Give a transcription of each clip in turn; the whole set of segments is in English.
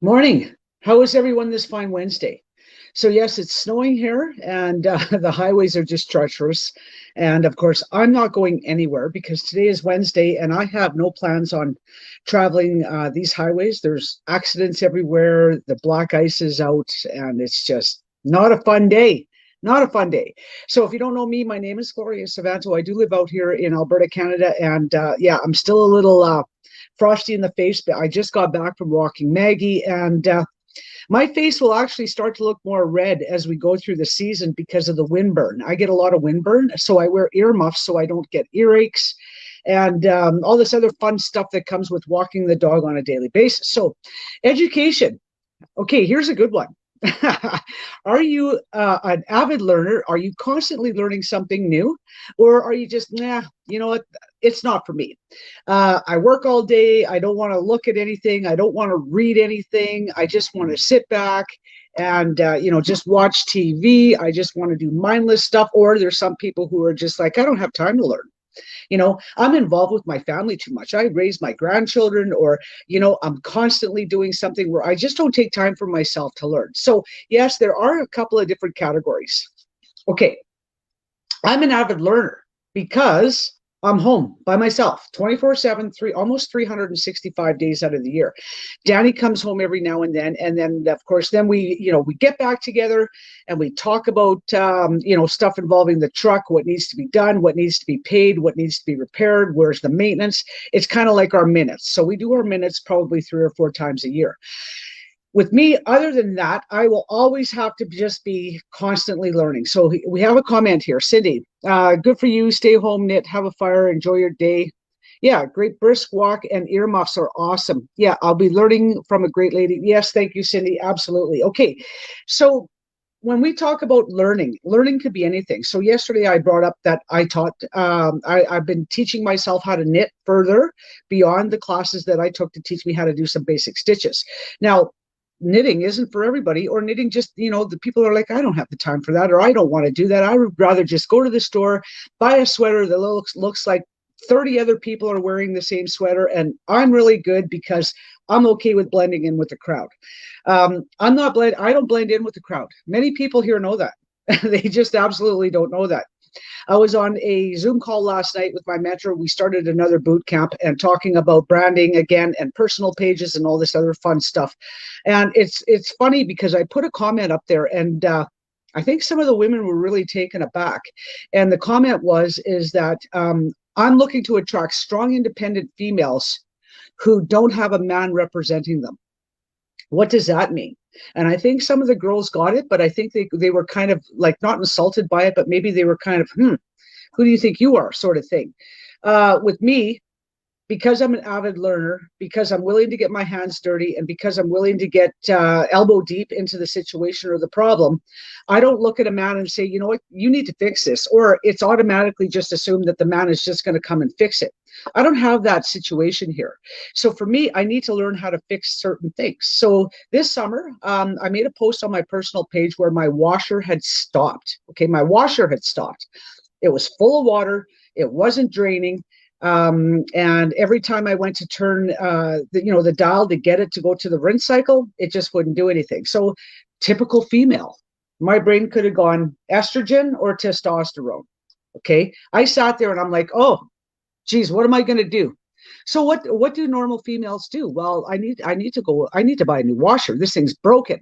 Morning. How is everyone this fine Wednesday? So, yes, it's snowing here, and the highways are just treacherous. And of course, I'm not going anywhere because today is Wednesday and I have no plans on traveling these highways. There's accidents everywhere, the black ice is out, and it's just not a fun day. Not a fun day. So, if you don't know me, my name is Gloria Savanto. I do live out here in Alberta, Canada, and yeah, I'm still a little frosty in the face, but I just got back from walking Maggie, and my face will actually start to look more red as we go through the season because of the windburn. I get a lot of windburn, so I wear earmuffs so I don't get earaches and all this other fun stuff that comes with walking the dog on a daily basis. So, education. Okay, here's a good one. Are you an avid learner? Are you constantly learning something new? Or are you just, nah, you know what? It's not for me. I work all day. I don't want to look at anything. I don't want to read anything. I just want to sit back and, just watch TV. I just want to do mindless stuff. Or there's some people who are just like, I don't have time to learn. I'm involved with my family too much. I raise my grandchildren, or I'm constantly doing something where I just don't take time for myself to learn. So yes, there are a couple of different categories. Okay, I'm an avid learner because I'm home by myself 24/7, almost 365 days out of the year. Danny comes home every now and then. And then, of course, then we get back together and we talk about, stuff involving the truck, what needs to be done, what needs to be paid, what needs to be repaired, where's the maintenance. It's kind of like our minutes. So we do our minutes probably 3 or 4 times a year. With me, other than that, I will always have to just be constantly learning. So we have a comment here. Cindy, good for you. Stay home, knit, have a fire, enjoy your day. Yeah, great brisk walk and earmuffs are awesome. Yeah, I'll be learning from a great lady. Yes, thank you, Cindy. Absolutely. Okay. So when we talk about learning could be anything. So yesterday I brought up that I've been teaching myself how to knit further beyond the classes that I took to teach me how to do some basic stitches. Now, knitting isn't for everybody, or knitting just, the people are like, I don't have the time for that, or I don't want to do that. I would rather just go to the store, buy a sweater that looks like 30 other people are wearing the same sweater, and I'm really good because I'm okay with blending in with the crowd. I don't blend in with the crowd. Many people here know that. They just absolutely don't know that. I was on a Zoom call last night with my mentor. We started another boot camp and talking about branding again and personal pages and all this other fun stuff. And it's funny because I put a comment up there, and I think some of the women were really taken aback. And the comment is that I'm looking to attract strong, independent females who don't have a man representing them. What does that mean? And I think some of the girls got it, but I think they were kind of like not insulted by it, but maybe they were kind of, who do you think you are, sort of thing. With me, because I'm an avid learner, because I'm willing to get my hands dirty, and because I'm willing to get elbow deep into the situation or the problem, I don't look at a man and say, you know what, you need to fix this, or it's automatically just assumed that the man is just going to come and fix it. I don't have that situation here. So for me, I need to learn how to fix certain things. So this summer, I made a post on my personal page where my washer had stopped. Okay, my washer had stopped. It was full of water. It wasn't draining. And every time I went to turn the dial to get it to go to the rinse cycle, it just wouldn't do anything. So typical female. My brain could have gone estrogen or testosterone. Okay. I sat there and I'm like, oh, geez, what am I going to do? So what do normal females do? Well, I need to buy a new washer. This thing's broken.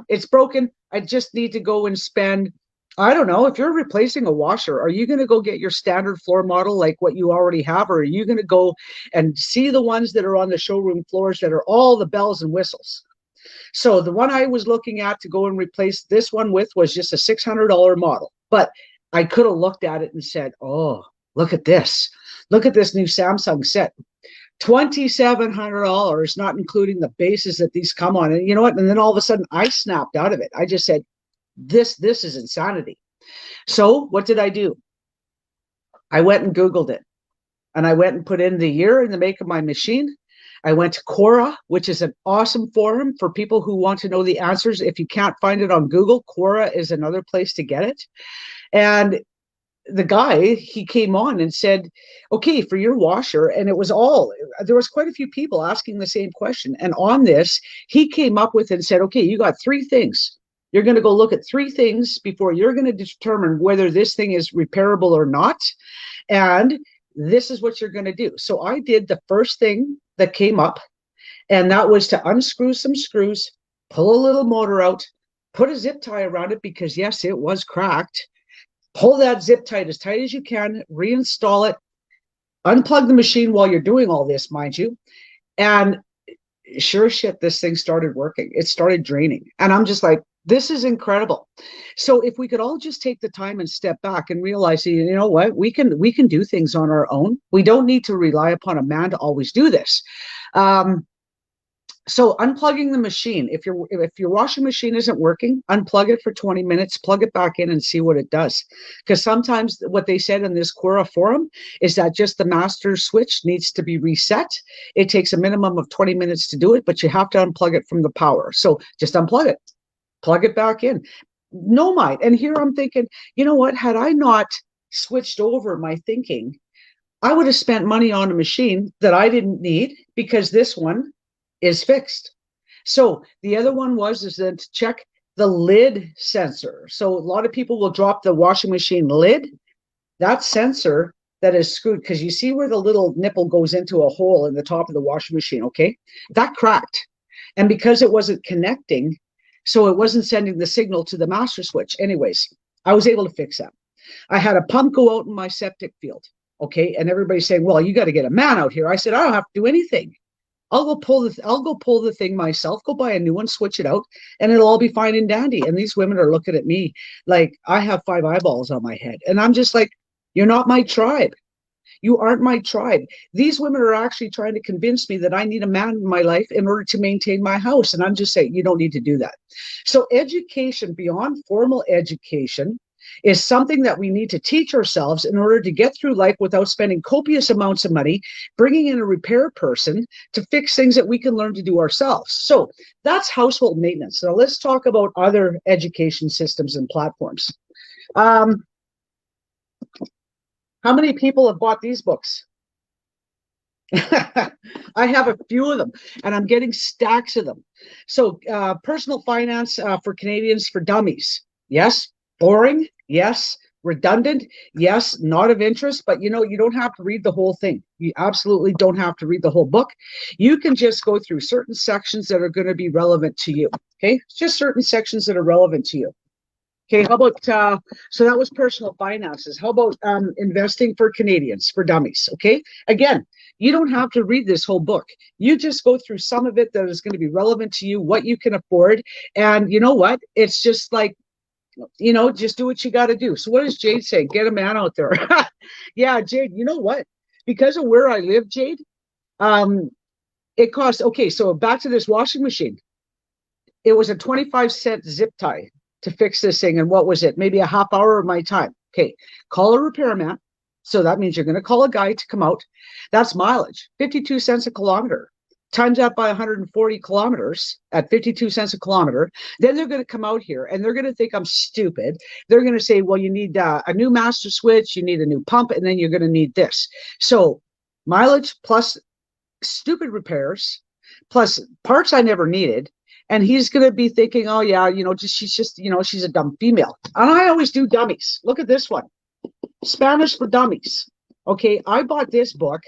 It's broken. I just need to go and spend, I don't know, if you're replacing a washer, are you going to go get your standard floor model like what you already have, or are you going to go and see the ones that are on the showroom floors that are all the bells and whistles? So the one I was looking at to go and replace this one with was just a $600 model. But I could have looked at it and said, oh, look at this. Look at this new Samsung set. $2,700, not including the bases that these come on. And you know what? And then all of a sudden I snapped out of it. I just said, this is insanity. So what did I do? I went and Googled it, and I went and put in the year and the make of my machine. I went to Quora, which is an awesome forum for people who want to know the answers. If you can't find it on Google, Quora is another place to get it. And the guy, he came on and said, okay, for your washer, and it was all, there was quite a few people asking the same question. And on this, he came up with and said, okay, you got three things. You're going to go look at three things before you're going to determine whether this thing is repairable or not. And this is what you're going to do. So I did the first thing that came up, and that was to unscrew some screws, pull a little motor out, put a zip tie around it because, yes, it was cracked. Pull that zip tight as you can, reinstall it, unplug the machine while you're doing all this, mind you. And sure shit, this thing started working. It started draining. And I'm just like, this is incredible. So if we could all just take the time and step back and realize, you know what, we can do things on our own. We don't need to rely upon a man to always do this. So unplugging the machine, if your washing machine isn't working, unplug it for 20 minutes, plug it back in and see what it does. Because sometimes what they said in this Quora forum is that just the master switch needs to be reset. It takes a minimum of 20 minutes to do it, but you have to unplug it from the power. So just unplug it, plug it back in. No mind. And here I'm thinking, you know what, had I not switched over my thinking, I would have spent money on a machine that I didn't need because this one is fixed. So the other one is then to check the lid sensor. So a lot of people will drop the washing machine lid. That sensor that is screwed, because you see where the little nipple goes into a hole in the top of the washing machine, okay? That cracked. And because it wasn't connecting, so it wasn't sending the signal to the master switch. Anyways, I was able to fix that. I had a pump go out in my septic field, okay? And everybody's saying, well, you got to get a man out here. I said, I don't have to do anything. I'll go pull the thing myself, go buy a new one, switch it out, and it'll all be fine and dandy. And these women are looking at me like I have 5 eyeballs on my head. And I'm just like, you're not my tribe. You aren't my tribe. These women are actually trying to convince me that I need a man in my life in order to maintain my house. And I'm just saying, you don't need to do that. So education beyond formal education is something that we need to teach ourselves in order to get through life without spending copious amounts of money, bringing in a repair person to fix things that we can learn to do ourselves. So that's household maintenance. Now let's talk about other education systems and platforms. How many people have bought these books? I have a few of them, and I'm getting stacks of them. So Personal Finance for Canadians for Dummies. Yes. Boring? Yes. Redundant? Yes. Not of interest, but you don't have to read the whole thing. You absolutely don't have to read the whole book. You can just go through certain sections that are going to be relevant to you. Okay. Just certain sections that are relevant to you. Okay. How about, so that was personal finances. How about investing for Canadians for dummies? Okay. Again, you don't have to read this whole book. You just go through some of it that is going to be relevant to you, what you can afford. And you know what? It's just like, just do what you got to do. So what does Jade say? Get a man out there. Yeah, Jade, you know what? Because of where I live, Jade, it costs, okay, so back to this washing machine. It was a 25-cent zip tie to fix this thing. And what was it? Maybe a half hour of my time. Okay, call a repairman. So that means you're going to call a guy to come out. That's mileage, 52 cents a kilometer. Times that by 140 kilometers at 52 cents a kilometer. Then they're going to come out here and they're going to think I'm stupid. They're going to say, well, you need a new master switch, you need a new pump, and then you're going to need this. So mileage plus stupid repairs, plus parts I never needed. And he's going to be thinking, oh yeah, she's a dumb female. And I always do dummies. Look at this one. Spanish for Dummies. Okay, I bought this book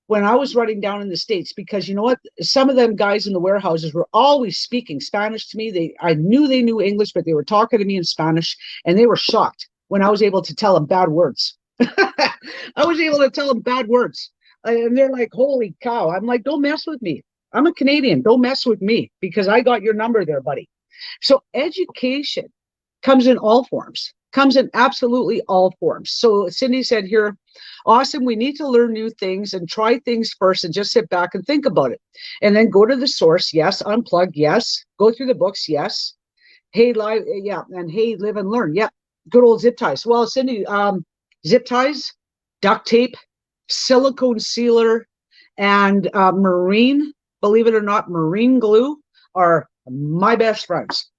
when I was running down in the States because you know what? Some of them guys in the warehouses were always speaking Spanish to me. I knew they knew English, but they were talking to me in Spanish, and they were shocked when I was able to tell them bad words. I was able to tell them bad words. And they're like, holy cow. I'm like, don't mess with me. I'm a Canadian. Don't mess with me because I got your number there, buddy. So education comes in all forms. Comes in absolutely all forms. So Cindy said here, awesome, we need to learn new things and try things first and just sit back and think about it. And then go to the source, yes. Unplug, yes. Go through the books, yes. Hey, live, yeah. And hey, live and learn, yep. Good old zip ties. Well, Cindy, zip ties, duct tape, silicone sealer, and marine, believe it or not, marine glue are my best friends.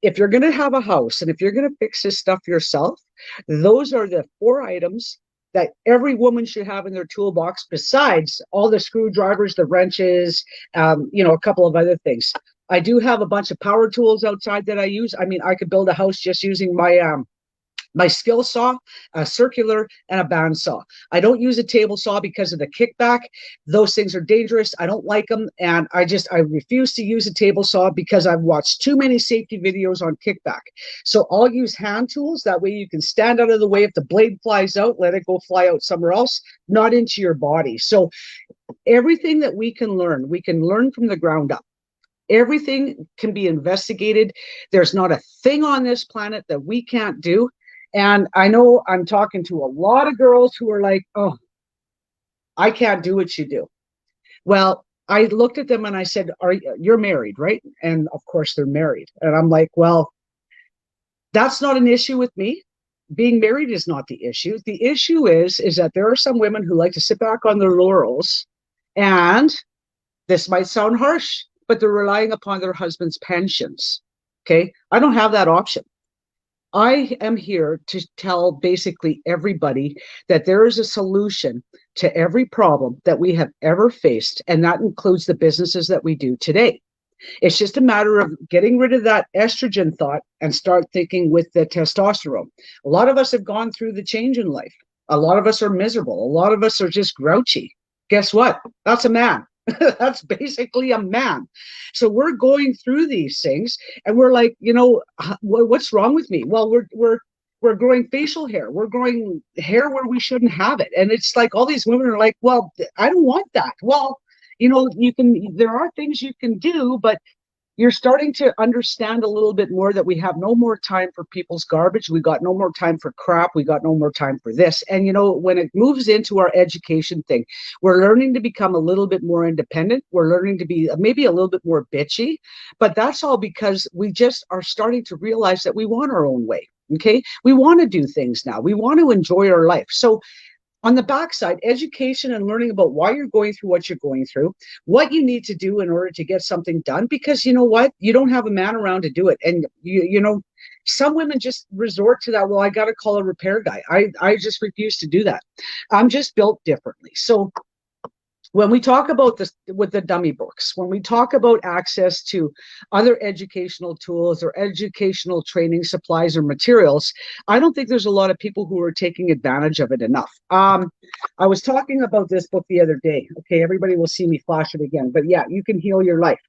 if you're going to have a house and if you're going to fix this stuff yourself, those are the 4 items that every woman should have in their toolbox, besides all the screwdrivers, the wrenches, a couple of other things. I do have a bunch of power tools outside that I use. I mean, I could build a house just using my skill saw, a circular, and a bandsaw. I don't use a table saw because of the kickback. Those things are dangerous. I don't like them. And I refuse to use a table saw because I've watched too many safety videos on kickback. So I'll use hand tools. That way you can stand out of the way. If the blade flies out, let it go fly out somewhere else, not into your body. So everything that we can learn from the ground up. Everything can be investigated. There's not a thing on this planet that we can't do. And I know I'm talking to a lot of girls who are like, oh, I can't do what you do. Well, I looked at them and I said, you're married, right? And of course they're married. And I'm like, well, that's not an issue with me. Being married is not the issue. The issue is that there are some women who like to sit back on their laurels, and this might sound harsh, but they're relying upon their husband's pensions. Okay. I don't have that option. I am here to tell basically everybody that there is a solution to every problem that we have ever faced, and that includes the businesses that we do today. It's just a matter of getting rid of that estrogen thought and start thinking with the testosterone. A lot of us have gone through the change in life. A lot of us are miserable. A lot of us are just grouchy. Guess what? That's a man. That's basically a man. So we're going through these things and we're like, what's wrong with me? Well, we're growing facial hair. We're growing hair where we shouldn't have it. And it's like all these women are like, well, I don't want that. Well, there are things you can do, but you're starting to understand a little bit more that we have no more time for people's garbage. We got no more time for crap. We got no more time for this. And, when it moves into our education thing, we're learning to become a little bit more independent. We're learning to be maybe a little bit more bitchy, but that's all because we just are starting to realize that we want our own way. Okay. We want to do things now. We want to enjoy our life. So on the backside, education and learning about why you're going through what you're going through, what you need to do in order to get something done, because you know what? You don't have a man around to do it. And some women just resort to that. Well, I got to call a repair guy. I just refuse to do that. I'm just built differently. So when we talk about this with the dummy books, when we talk about access to other educational tools or educational training supplies or materials, I don't think there's a lot of people who are taking advantage of it enough. I was talking about this book the other day. Okay, everybody will see me flash it again, but yeah, You Can Heal Your Life.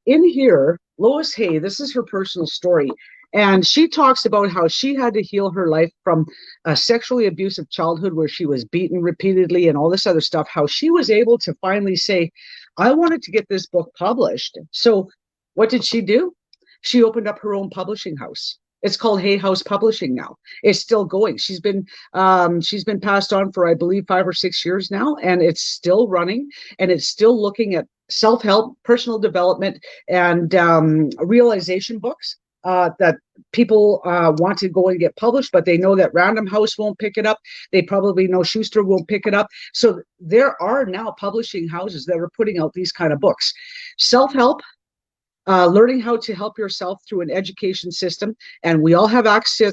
In here, Lois Hay, this is her personal story. And she talks about how she had to heal her life from a sexually abusive childhood where she was beaten repeatedly and all this other stuff, how she was able to finally say, I wanted to get this book published. So what did she do? She opened up her own publishing house. It's called Hay House Publishing now. It's still going. She's been passed on for, I believe, 5 or 6 years now, and it's still running, and it's still looking at self-help, personal development, and realization books. That people want to go and get published, but they know that Random House won't pick it up. They probably know Schuster won't pick it up. So there are now publishing houses that are putting out these kind of books. Self-help, learning how to help yourself through an education system, and we all have access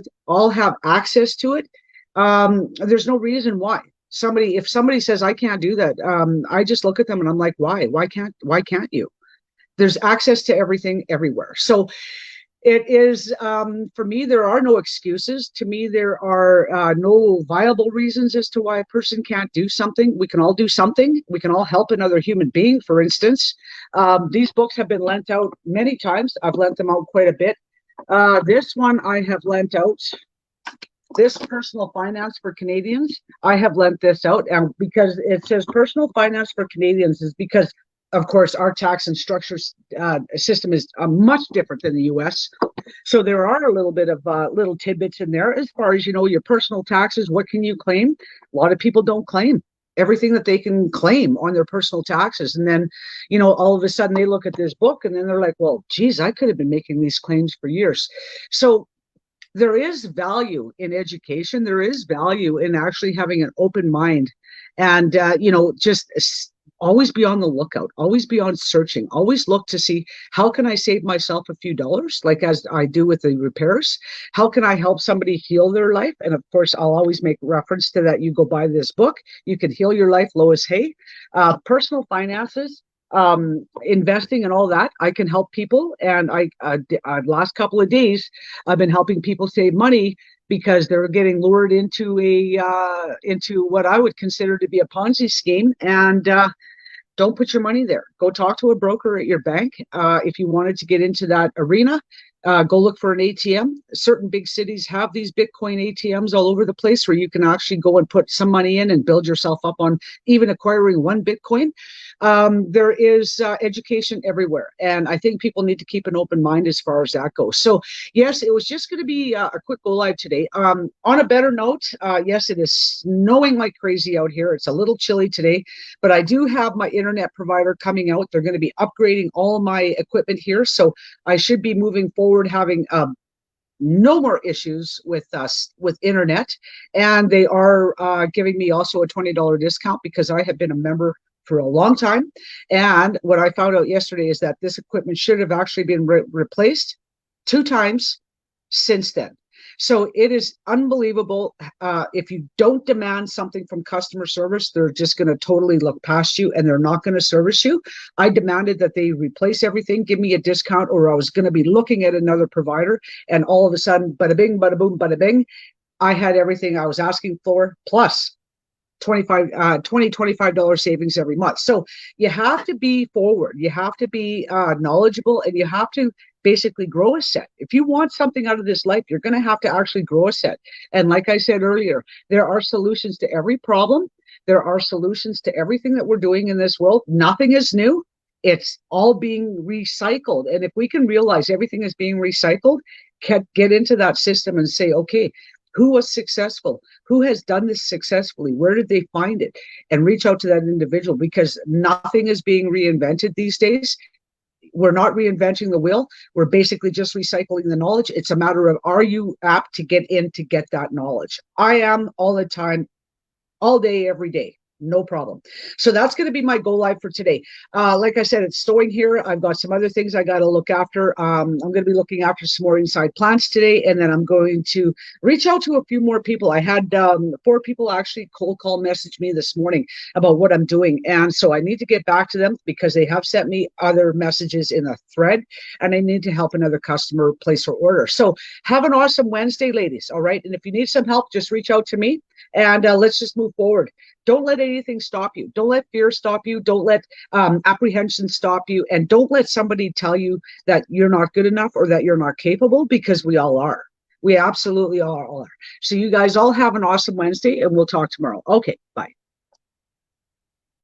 to it. There's no reason why. If somebody says I can't do that, I just look at them and I'm like, why? Why can't you? There's access to everything everywhere. So it is, for me, there are no excuses. To me, there are no viable reasons as to why a person can't do something. We can all do something. We can all help another human being, for instance. These books have been lent out many times. I've lent them out quite a bit. This one I have lent out. This Personal Finance for Canadians, I have lent this out. And because it says Personal Finance for Canadians is because, of course, our tax and structure system is much different than the U.S. So there are a little bit of little tidbits in there as far as, your personal taxes. What can you claim? A lot of people don't claim everything that they can claim on their personal taxes. And then, all of a sudden they look at this book and then they're like, well, geez, I could have been making these claims for years. So there is value in education. There is value in actually having an open mind and, just always be on the lookout, always be on searching, always look to see how can I save myself a few dollars, like as I do with the repairs. How can I help somebody heal their life? And of course, I'll always make reference to that. You go buy this book, You Can Heal Your Life, Lois Hay. Personal finances, investing and all that, I can help people. And last couple of days, I've been helping people save money because they're getting lured into into what I would consider to be a Ponzi scheme. And don't put your money there. Go talk to a broker at your bank. If you wanted to get into that arena, go look for an ATM. Certain big cities have these Bitcoin ATMs all over the place where you can actually go and put some money in and build yourself up on even acquiring one Bitcoin. There is education everywhere. And I think people need to keep an open mind as far as that goes. So, yes, it was just going to be a quick go live today. On a better note, yes, it is snowing like crazy out here. It's a little chilly today, but I do have my internet provider coming out. They're going to be upgrading all my equipment here. So I should be moving forward having no more issues with internet. And they are giving me also a $20 discount because I have been a member for a long time. And what I found out yesterday is that this equipment should have actually been replaced 2 times since then. So it is unbelievable. If you don't demand something from customer service, they're just going to totally look past you and they're not going to service you. I demanded that they replace everything, give me a discount, or I was going to be looking at another provider. And all of a sudden, bada bing, bada boom, bada bing, I had everything I was asking for, plus $25 savings every month. So you have to be forward, you have to be knowledgeable, and you have to basically grow a set. If you want something out of this life, you're going to have to actually grow a set. And like I said earlier, there are solutions to every problem. There are solutions to everything that we're doing in this world. Nothing is new. It's all being recycled. And if we can realize everything is being recycled, get into that system and say, okay, who was successful? Who has done this successfully? Where did they find it? And reach out to that individual, because nothing is being reinvented these days. We're not reinventing the wheel. We're basically just recycling the knowledge. It's a matter of, are you apt to get in to get that knowledge? I am all the time, all day, every day. No problem. So that's going to be my go live for today. Like I said, it's snowing here. I've got some other things I got to look after. I'm going to be looking after some more inside plants today, and then I'm going to reach out to a few more people. I had 4 people actually cold call message me this morning about what I'm doing, and so I need to get back to them because they have sent me other messages in a thread, and I need to help another customer place her order. So have an awesome Wednesday, ladies. All right, and if you need some help, just reach out to me, and let's just move forward. Don't let anything stop you. Don't let fear stop you. Don't let apprehension stop you. And don't let somebody tell you that you're not good enough or that you're not capable, because we all are. We absolutely all are. So you guys all have an awesome Wednesday, and we'll talk tomorrow. Okay, bye.